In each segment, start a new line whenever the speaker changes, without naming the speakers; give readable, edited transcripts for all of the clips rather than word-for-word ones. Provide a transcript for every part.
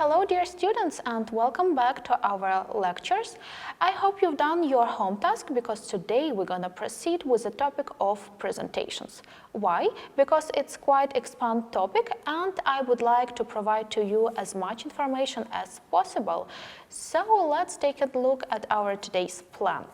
Hello dear students and welcome back to our lectures. I hope you've done your home task because today we're going to proceed with the topic of presentations. Why? Because it's quite expanded topic and I would like to provide to you as much information as possible. So let's take a look at our today's plan.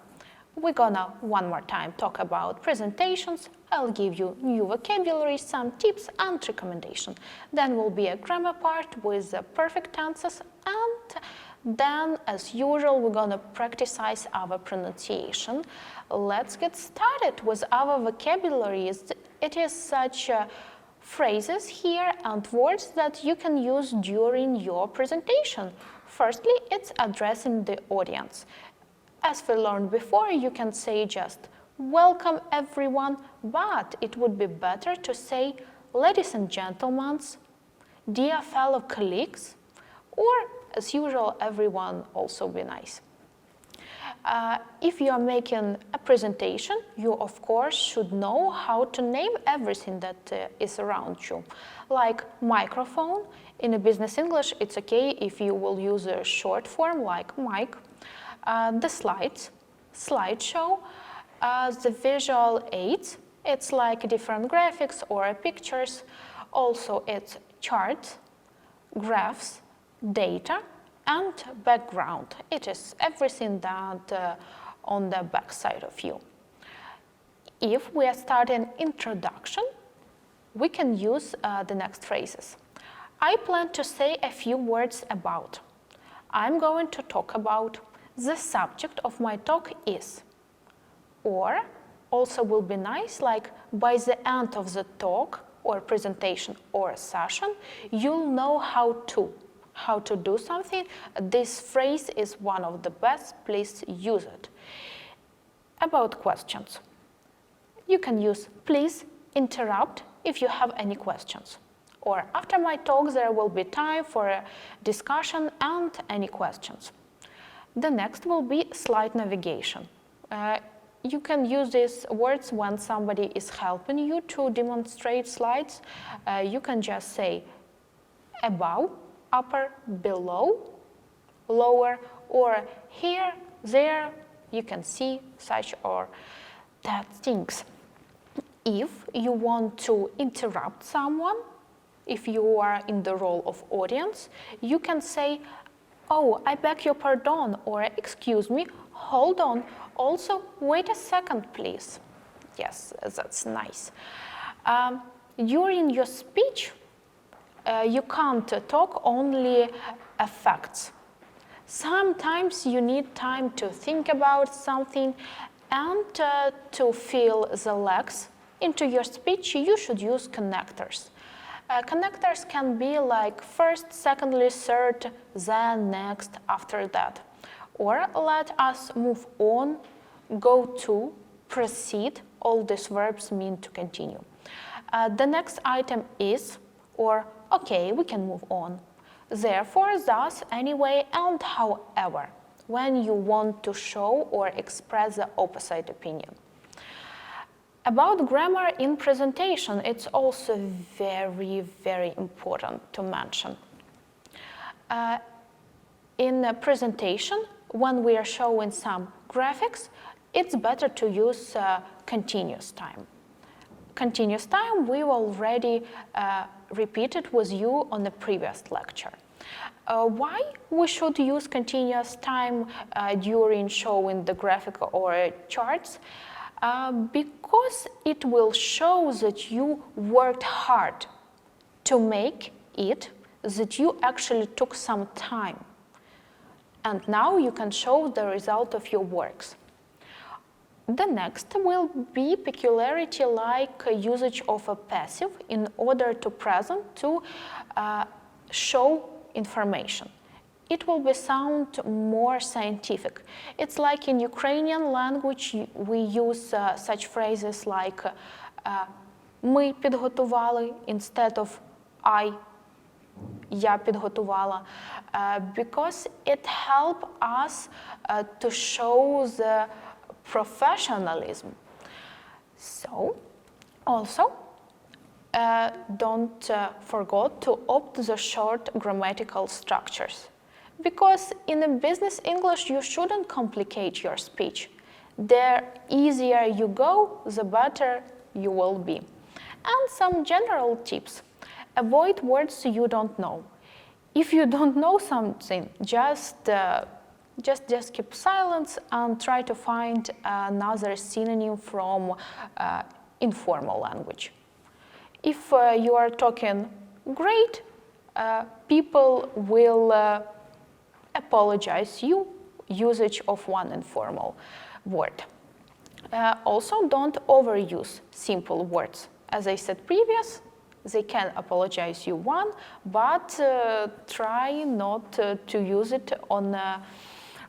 We're gonna one more time talk about presentations. I'll give you new vocabulary, some tips and recommendations. Then will be a grammar part with the perfect tenses, and then as usual we're gonna practice our pronunciation. Let's get started with our vocabulary. It is such phrases here and words that you can use during your presentation. Firstly, it's addressing the audience. As we learned before, you can say just welcome everyone, but it would be better to say ladies and gentlemen, dear fellow colleagues, or as usual, everyone also be nice. If you are making a presentation, you of course should know how to name everything that is around you. Like microphone, in a business English, it's okay if you will use a short form like mic. The slides, slideshow, the visual aids, it's like different graphics or pictures. Also, it's charts, graphs, data, and background. It is everything that on the back side of you. If we are starting introduction, we can use the next phrases. I plan to say a few words about. I'm going to talk about. The subject of my talk is, or also will be nice, like by the end of the talk or presentation or session, you'll know how to do something. This phrase is one of the best, please use it. About questions. You can use please interrupt if you have any questions. Or after my talk there will be time for a discussion and any questions. The next will be slide navigation. You can use these words when somebody is helping you to demonstrate slides. You can just say above, upper, below, lower, or here, there, you can see such or that things. If you want to interrupt someone, if you are in the role of audience, you can say, oh, I beg your pardon, or excuse me, hold on. Also, wait a second, please. Yes, that's nice. During your speech, you can't talk only facts. Sometimes you need time to think about something and to fill the lacks into your speech, you should use connectors. Connectors can be like first, secondly, third, then next, after that. Or let us move on, go to, proceed. All these verbs mean to continue. The next item is, or okay, we can move on. Therefore, thus, anyway, and however, when you want to show or express the opposite opinion. About grammar in presentation, it's also very, very important to mention. In a presentation, when we are showing some graphics, it's better to use continuous time. Continuous time we already repeated with you on the previous lecture. Why we should use continuous time during showing the graphic or charts? Because it will show that you worked hard to make it, that you actually took some time. And now you can show the result of your works. The next will be peculiarity like usage of a passive in order to present to show information. It will be sound more scientific. It's like in Ukrainian language we use such phrases like ми підготували instead of я підготувала, because it helps us to show the professionalism. So, also, don't forget to opt the short grammatical structures. Because in a business English, you shouldn't complicate your speech. The easier you go, the better you will be. And some general tips. Avoid words you don't know. If you don't know something, just keep silence and try to find another synonym from informal language. If you are talking great, people will apologize you usage of one informal word. Also, don't overuse simple words. As I said previous, they can apologize you one, but try not to use it on a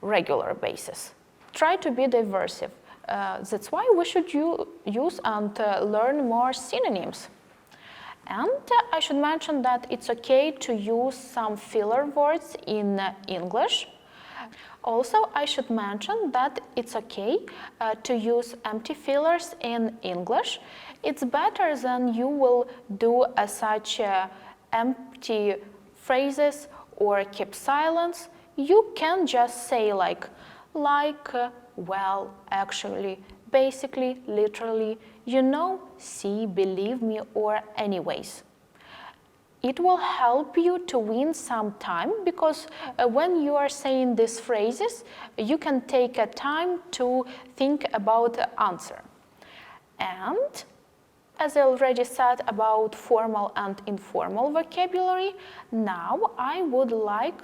regular basis. Try to be diverse. That's why we should use and learn more synonyms. And I should mention that it's okay to use some filler words in English. Also, I should mention that it's okay to use empty fillers in English. It's better than you will do such empty phrases or keep silence. You can just say like, well, actually, basically, literally, you know, see, believe me, or anyways. It will help you to win some time because when you are saying these phrases, you can take a time to think about the answer. And as I already said about formal and informal vocabulary, now I would like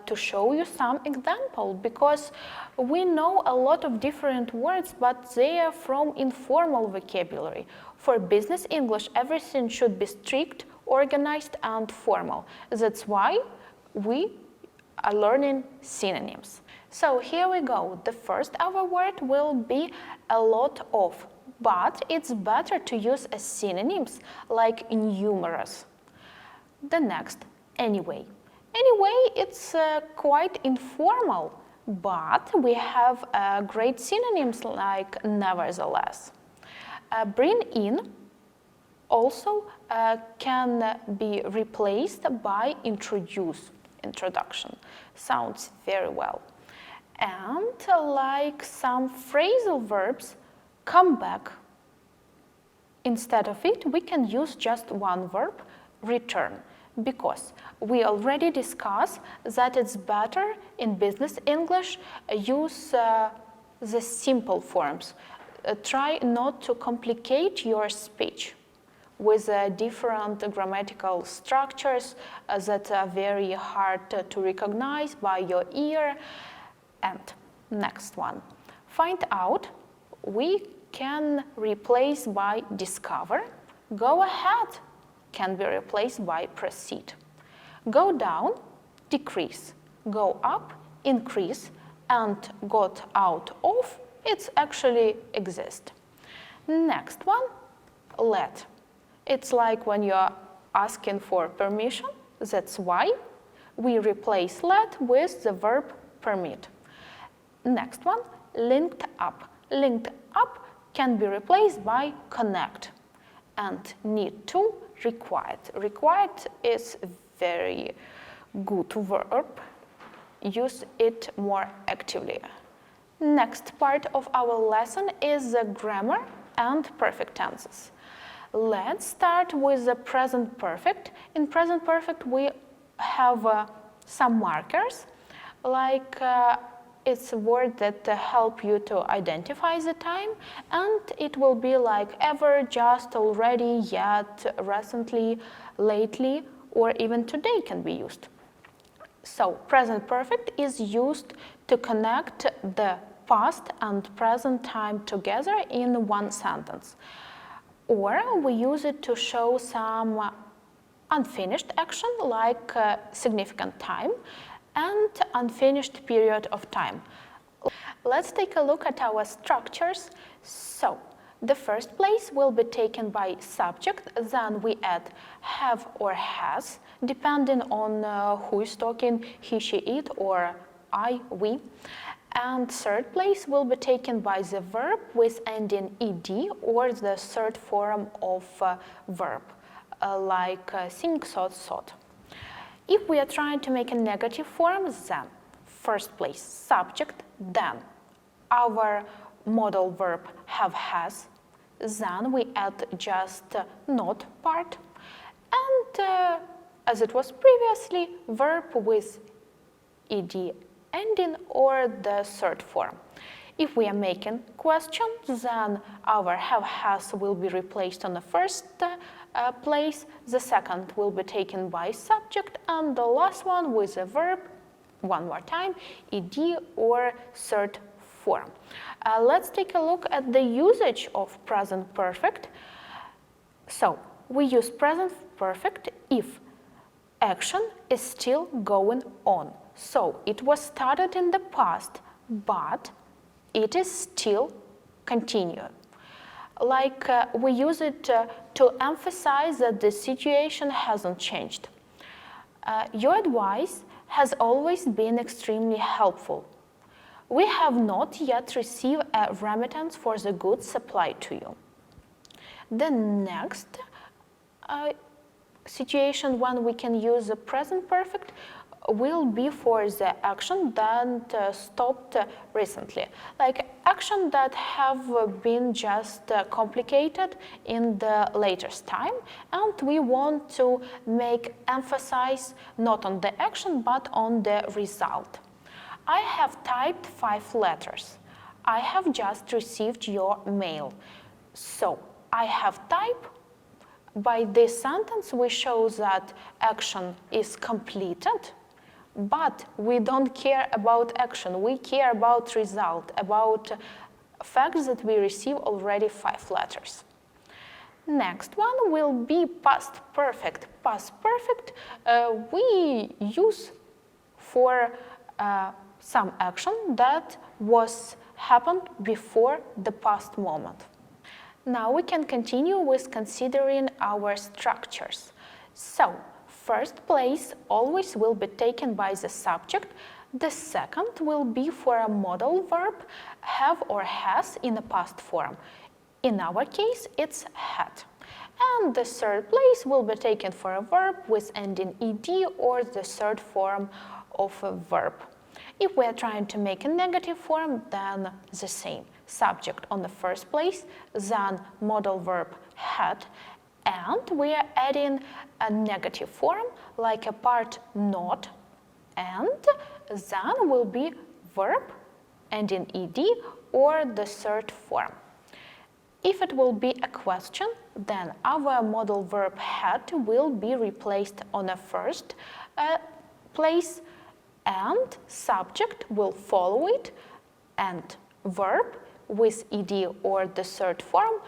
to show you some example because we know a lot of different words, but they are from informal vocabulary. For business English, everything should be strict, organized, and formal. That's why we are learning synonyms. So here we go. The first our word will be a lot of, but it's better to use as synonyms like numerous. The next, anyway. Anyway, it's quite informal, but we have great synonyms like nevertheless. Bring in also can be replaced by introduction. Sounds very well. And like some phrasal verbs, come back. Instead of it, we can use just one verb, return, because we already discussed that it's better in business English use the simple forms. Try not to complicate your speech with different grammatical structures that are very hard to recognize by your ear. And next one, find out, we can replace by discover. Go ahead can be replaced by proceed. Go down, decrease. Go up, increase. And got out of, it's actually exist. Next one, let. It's like when you're asking for permission. That's why we replace let with the verb permit. Next one, linked up. Linked up can be replaced by connect. And need to, required. Required is a very good verb. Use it more actively. Next part of our lesson is the grammar and perfect tenses. Let's start with the present perfect. In present perfect, we have some markers, like it's a word that help you to identify the time, and it will be like ever, just, already, yet, recently, lately, or even today can be used. So present perfect is used to connect the past and present time together in one sentence. Or we use it to show some unfinished action like significant time and unfinished period of time. Let's take a look at our structures. So the first place will be taken by subject, then we add have or has, depending on who is talking, he, she, it, or I, we. And third place will be taken by the verb with ending ed or the third form of verb, like sing, thought. If we are trying to make a negative form, then first place subject, then our modal verb have, has, then we add just not part, and as it was previously, verb with ed ending or the third form. If we are making question, then our have, has will be replaced on the first place, the second will be taken by subject, and the last one with a verb, one more time, ed or third form. Let's take a look at the usage of present perfect. So, we use present perfect if action is still going on. So, it was started in the past, but it is still continuing. Like we use it to emphasize that the situation hasn't changed. Your advice has always been extremely helpful. We have not yet received a remittance for the goods supplied to you. The next situation when we can use the present perfect will be for the action that stopped recently, like action that have been just complicated in the latest time, and we want to make emphasis not on the action but on the result. I have typed 5 letters. I have just received your mail. So I have typed. By this sentence, we show that action is completed, but we don't care about action. We care about result, about fact that we receive already 5 letters. Next one will be past perfect. Past perfect we use for some action that was happened before the past moment. Now we can continue with considering our structures. So, first place always will be taken by the subject. The second will be for a modal verb, have or has in a past form. In our case, it's had. And the third place will be taken for a verb with ending ed or the third form of a verb. If we are trying to make a negative form, then the same. Subject on the first place, then modal verb had, and we are adding a negative form like a part not, and then will be verb ending ed or the third form. If it will be a question, then our modal verb had will be replaced on the first place, and subject will follow it, and verb with ed or the third form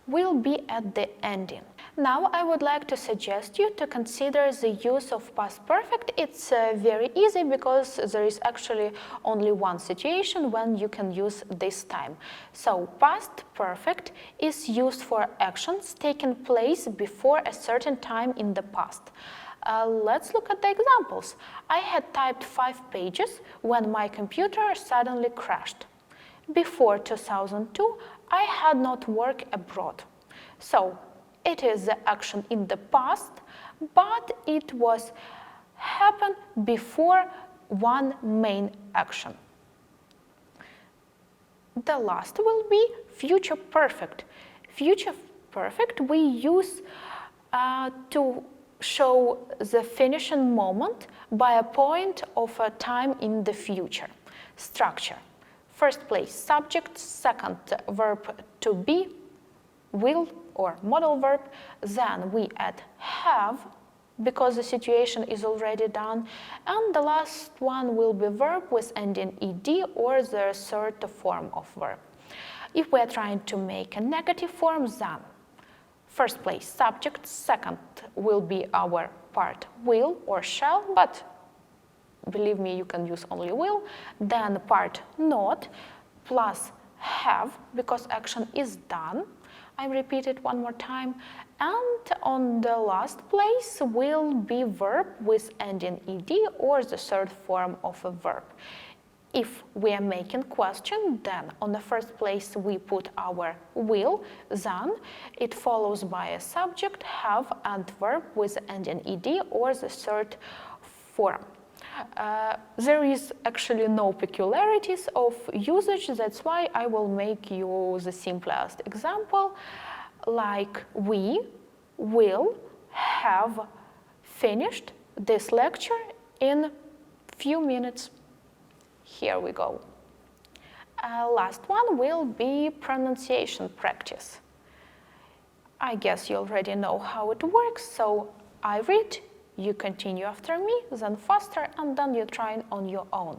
will be at the ending. Now I would like to suggest you to consider the use of past perfect. It's very easy because there is actually only one situation when you can use this time. So past perfect is used for actions taking place before a certain time in the past. Let's look at the examples. I had typed 5 pages when my computer suddenly crashed. Before 2002, I had not worked abroad. So, it is the action in the past, but it was happened before one main action. The last will be future perfect. Future perfect we use to show the finishing moment by a point of a time in the future. Structure. First place subject, second verb to be, will or modal verb, then we add have because the situation is already done, and the last one will be verb with ending ed or the third form of verb. If we are trying to make a negative form, then first place subject, second will be our part will or shall, but believe me, you can use only will, then part not, plus have, because action is done. I repeat it one more time. And on the last place will be verb with ending ed or the third form of a verb. If we are making question, then on the first place we put our will, then it follows by a subject, have, and verb with ending ed or the third form. There is actually no peculiarities of usage, that's why I will make you the simplest example, like we will have finished this lecture in few minutes. Here we go. Last one will be pronunciation practice. I guess you already know how it works, so I read, you continue after me, then faster, and then you try it on your own.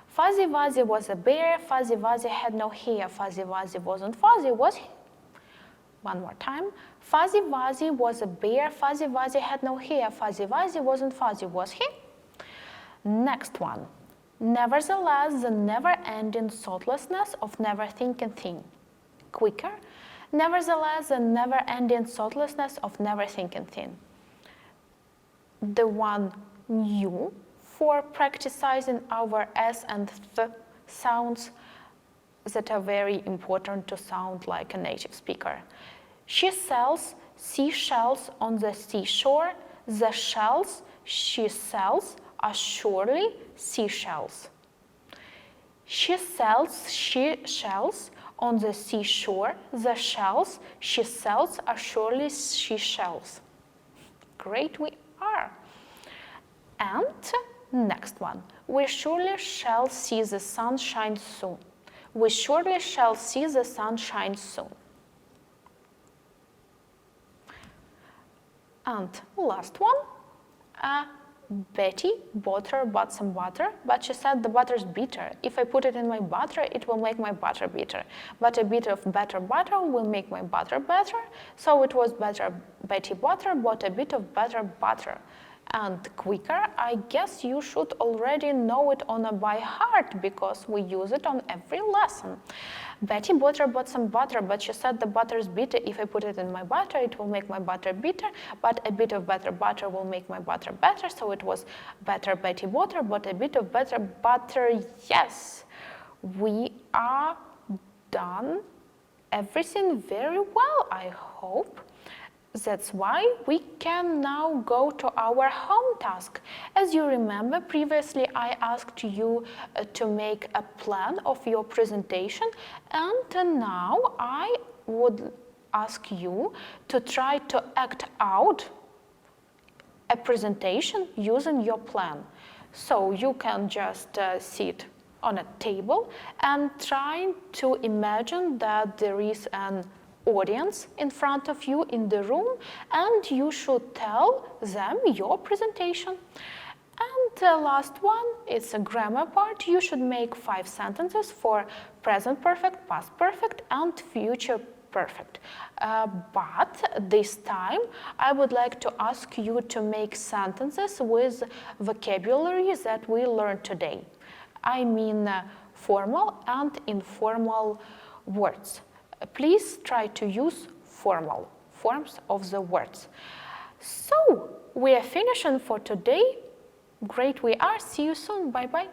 Fuzzy Wuzzy was a bear, Fuzzy Wuzzy had no hair, Fuzzy Wuzzy wasn't fuzzy, was he? One more time. Fuzzy Wuzzy was a bear, Fuzzy Wuzzy had no hair, Fuzzy Wuzzy wasn't fuzzy, was he? Next one. Nevertheless, the never-ending thoughtlessness of never-thinking thing. Quicker. Nevertheless, the never-ending thoughtlessness of never-thinking thing. The one new for practicing our S and Th sounds that are very important to sound like a native speaker. She sells seashells on the seashore. The shells she sells are surely seashells. She sells seashells on the seashore. The shells she sells are surely seashells. Great we are. And next one. We surely shall see the sun shine soon. We surely shall see the sun shine soon. And last one. Betty bought her some butter, but she said the butter's bitter. If I put it in my butter, it will make my butter bitter. But a bit of better butter will make my butter better. So it was better Betty butter bought a bit of better butter. And quicker, I guess you should already know it on a by heart because we use it on every lesson. Betty bought some butter, but she said the butter is bitter. If I put it in my butter, it will make my butter bitter, but a bit of better butter will make my butter better. So it was better Betty butter, but a bit of better butter. Yes, we are done everything very well, I hope. That's why we can now go to our home task. As you remember, previously I asked you to make a plan of your presentation, and now I would ask you to try to act out a presentation using your plan. So you can just sit on a table and try to imagine that there is an audience in front of you in the room, and you should tell them your presentation. And the last one, it's a grammar part. You should make 5 sentences for present perfect, past perfect, and future perfect. But this time, I would like to ask you to make sentences with vocabulary that we learned today. I mean formal and informal words. Please try to use formal forms of the words. So, we are finishing for today. Great we are. See you soon. Bye-bye.